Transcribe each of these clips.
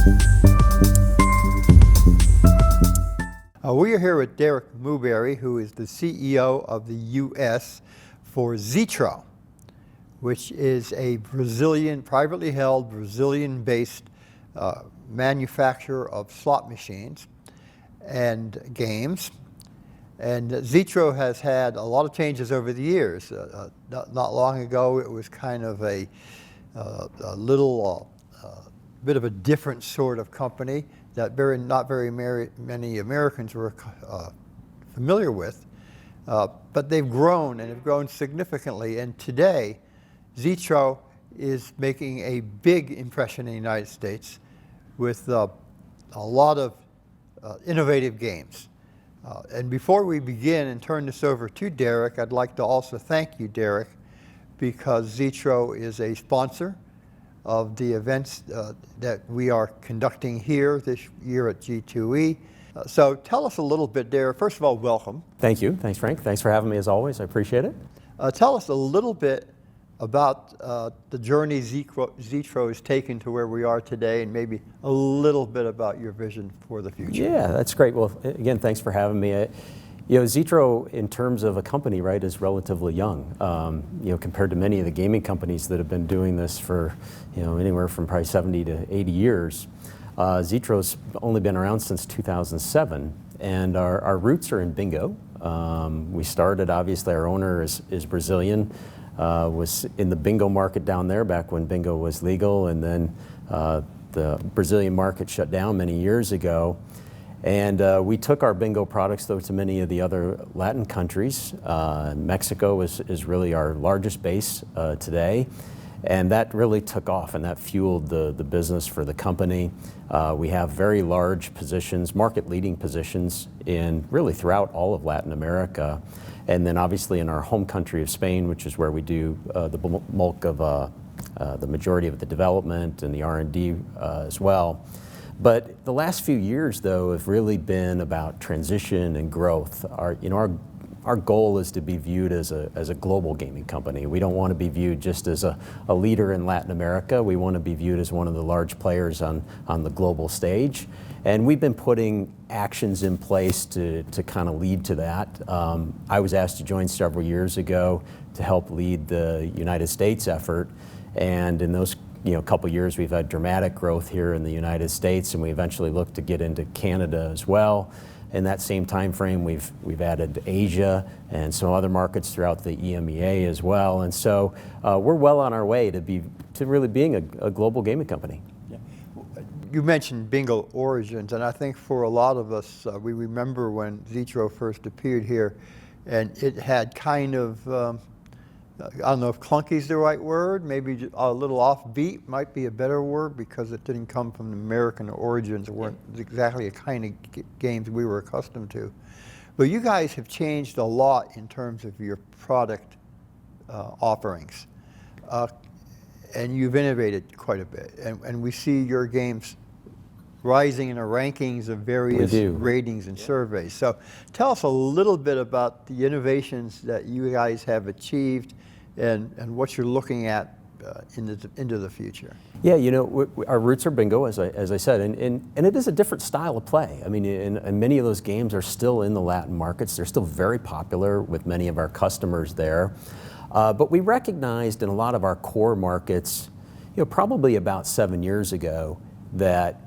We are here with Derik Mooberry, who is the CEO of the U.S. for Zitro, which is a Brazilian, privately held, Brazilian-based manufacturer of slot machines and games. And Zitro has had a lot of changes over the years. Not long ago, it was kind of a little bit of a different sort of company that not very many Americans were familiar with. But they've grown, and have grown significantly. And today, Zitro is making a big impression in the United States with a lot of innovative games. And before we begin and turn this over to Derik, I'd like to also thank you, Derik, because Zitro is a sponsor of the events that we are conducting here this year at G2E. So tell us a little bit, Derik. First of all, welcome. Thank you. Thanks, Frank. Thanks for having me as always. I appreciate it. Tell us a little bit about the journey Zitro has taken to where we are today, and maybe a little bit about your vision for the future. Yeah, that's great. Well, again, thanks for having me. Zitro, in terms of a company, right, is relatively young. Compared to many of the gaming companies that have been doing this for, anywhere from probably 70 to 80 years. Zitro's only been around since 2007, and our roots are in bingo. We started, obviously, our owner is Brazilian, was in the bingo market down there back when bingo was legal, and then the Brazilian market shut down many years ago. And we took our bingo products, though, to many of the other Latin countries. Mexico is really our largest base today. And that really took off, and that fueled the business for the company. We have very large positions, market-leading positions, really throughout all of Latin America. And then obviously in our home country of Spain, which is where we do the bulk of the majority of the development and the R&D as well. But the last few years, though, have really been about transition and growth. Our goal is to be viewed as a global gaming company. We don't want to be viewed just as a leader in Latin America. We want to be viewed as one of the large players on the global stage. And we've been putting actions in place to kind of lead to that. I was asked to join several years ago to help lead the United States effort. And in those couple years, we've had dramatic growth here in the United States, and we eventually look to get into Canada as well. In that same time frame, we've added Asia and some other markets throughout the EMEA as well. And so we're well on our way to really being a global gaming company. Yeah. You mentioned bingo origins, and I think for a lot of us, we remember when Zitro first appeared here, and it had kind of I don't know if clunky is the right word, maybe a little offbeat might be a better word, because it didn't come from American origins. It weren't exactly the kind of games we were accustomed to. But you guys have changed a lot in terms of your product offerings. And you've innovated quite a bit. And we see your games rising in the rankings of various ratings and surveys. So tell us a little bit about the innovations that you guys have achieved and what you're looking at into the future. Yeah, our roots are bingo, as I said, and it is a different style of play. I mean, and many of those games are still in the Latin markets. They're still very popular with many of our customers there. But we recognized in a lot of our core markets, probably about 7 years ago, that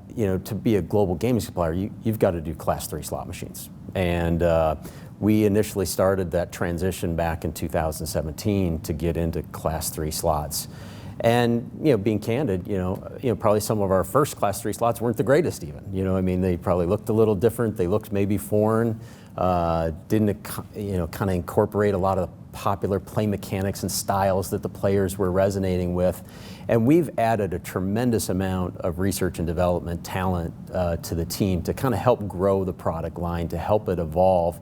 to be a global gaming supplier, you've got to do Class 3 slot machines. And we initially started that transition back in 2017 to get into Class 3 slots. And being candid, probably some of our first Class 3 slots weren't the greatest even. They probably looked a little different. They looked maybe foreign. Didn't kind of incorporate a lot of popular play mechanics and styles that the players were resonating with. And we've added a tremendous amount of research and development talent to the team to kind of help grow the product line, to help it evolve.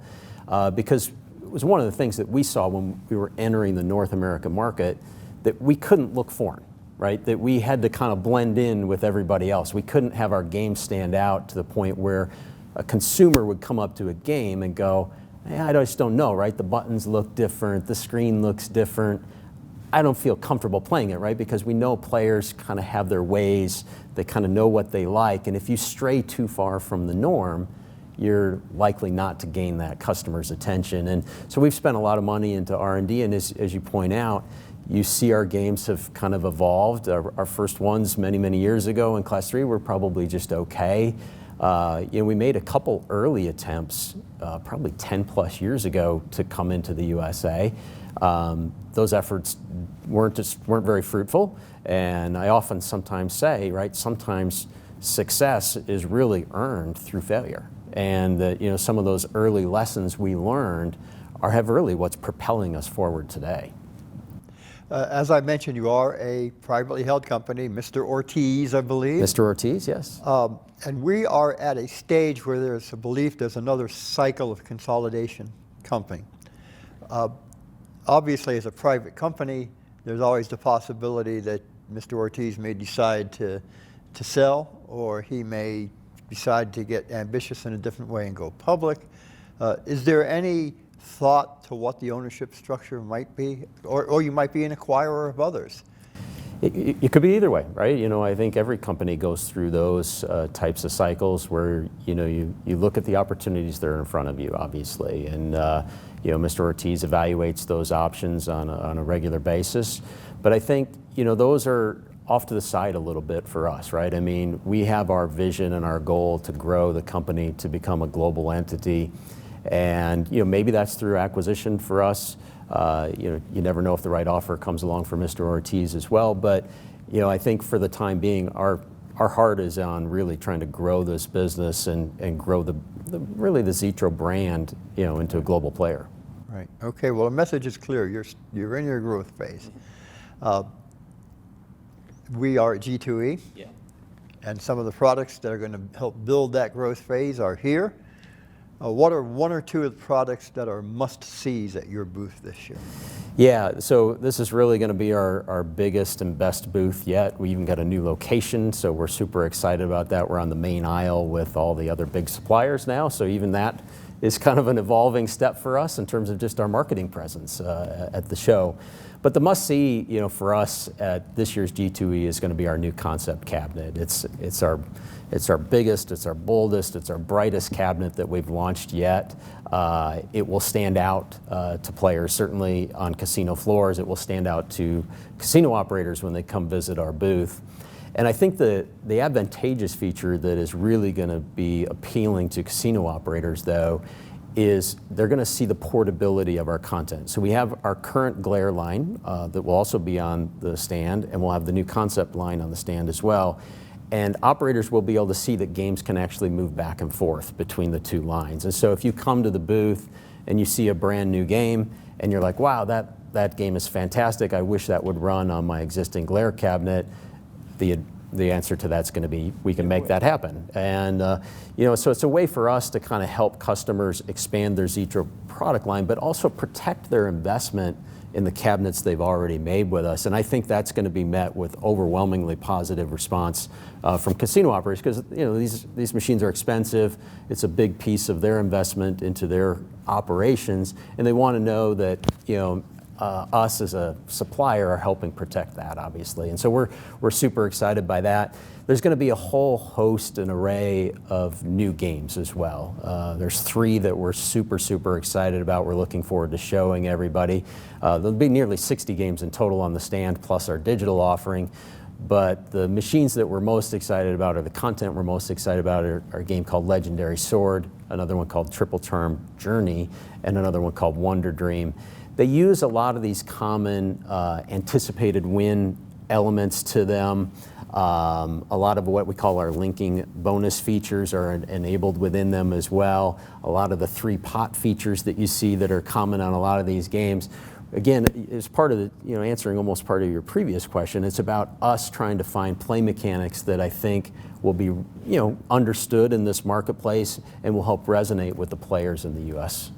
Because it was one of the things that we saw when we were entering the North American market, that we couldn't look foreign, right? That we had to kind of blend in with everybody else. We couldn't have our game stand out to the point where a consumer would come up to a game and go, hey, I just don't know, right? The buttons look different, the screen looks different. I don't feel comfortable playing it, right? Because we know players kind of have their ways, they kind of know what they like, and if you stray too far from the norm, you're likely not to gain that customer's attention. And so we've spent a lot of money into R&D, and as you point out, you see our games have kind of evolved. Our first ones many years ago in Class 3 were probably just okay. We made a couple early attempts, probably 10 plus years ago, to come into the USA. Those efforts weren't very fruitful, and I often sometimes say, right, sometimes success is really earned through failure, and that some of those early lessons we learned have really what's propelling us forward today. As I mentioned, you are a privately held company, Mr. Ortiz, I believe. Mr. Ortiz, yes. And we are at a stage where there's a belief there's another cycle of consolidation coming. Obviously, as a private company, there's always the possibility that Mr. Ortiz may decide to sell, or he may decide to get ambitious in a different way and go public. Is there any thought to what the ownership structure might be, or you might be an acquirer of others? It could be either way, right? I think every company goes through those types of cycles where you look at the opportunities that are in front of you, obviously, and Mr. Ortiz evaluates those options on a regular basis. But I think those are off to the side a little bit for us, right? I mean, we have our vision and our goal to grow the company to become a global entity, and maybe that's through acquisition for us. You never know if the right offer comes along for Mr. Ortiz as well, but I think for the time being, our heart is on really trying to grow this business and grow really the Zitro brand into a global player. Right. Okay. Well, the message is clear. You're in your growth phase. We are at G2E, Yeah. and some of the products that are going to help build that growth phase are here. What are one or two of the products that are must-sees at your booth this year? Yeah, so this is really going to be our biggest and best booth yet. We even got a new location, so we're super excited about that. We're on the main aisle with all the other big suppliers now, so even that is kind of an evolving step for us in terms of just our marketing presence at the show. But the must-see, for us at this year's G2E is going to be our new concept cabinet. It's our biggest, it's our boldest, it's our brightest cabinet that we've launched yet. It will stand out to players, certainly on casino floors. It will stand out to casino operators when they come visit our booth. And I think the advantageous feature that is really going to be appealing to casino operators, though, is they're going to see the portability of our content. So we have our current glare line that will also be on the stand, and we'll have the new concept line on the stand as well. And operators will be able to see that games can actually move back and forth between the two lines. And so if you come to the booth and you see a brand new game and you're like, wow, that game is fantastic, I wish that would run on my existing glare cabinet, the answer to that's going to be, we can make that happen. And so it's a way for us to kind of help customers expand their Zitro product line, but also protect their investment in the cabinets they've already made with us. And I think that's going to be met with overwhelmingly positive response from casino operators, because these machines are expensive. It's a big piece of their investment into their operations, and they want to know that us as a supplier are helping protect that, obviously. And so we're super excited by that. There's going to be a whole host and array of new games as well. There's 3 that we're super excited about. We're looking forward to showing everybody. There'll be nearly 60 games in total on the stand, plus our digital offering. But the machines that we're most excited about, or the content we're most excited about, are a game called Legendary Sword, another one called Triple Term Journey, and another one called Wonder Dream. They use a lot of these common anticipated win elements to them. A lot of what we call our linking bonus features are enabled within them as well. A lot of the 3-pot features that you see that are common on a lot of these games. Again, as part of answering almost part of your previous question, it's about us trying to find play mechanics that I think will be understood in this marketplace and will help resonate with the players in the U.S.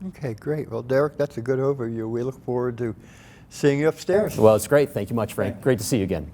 Okay, great. Well, Derik, that's a good overview. We look forward to seeing you upstairs. Well, it's great. Thank you much, Frank. Great to see you again.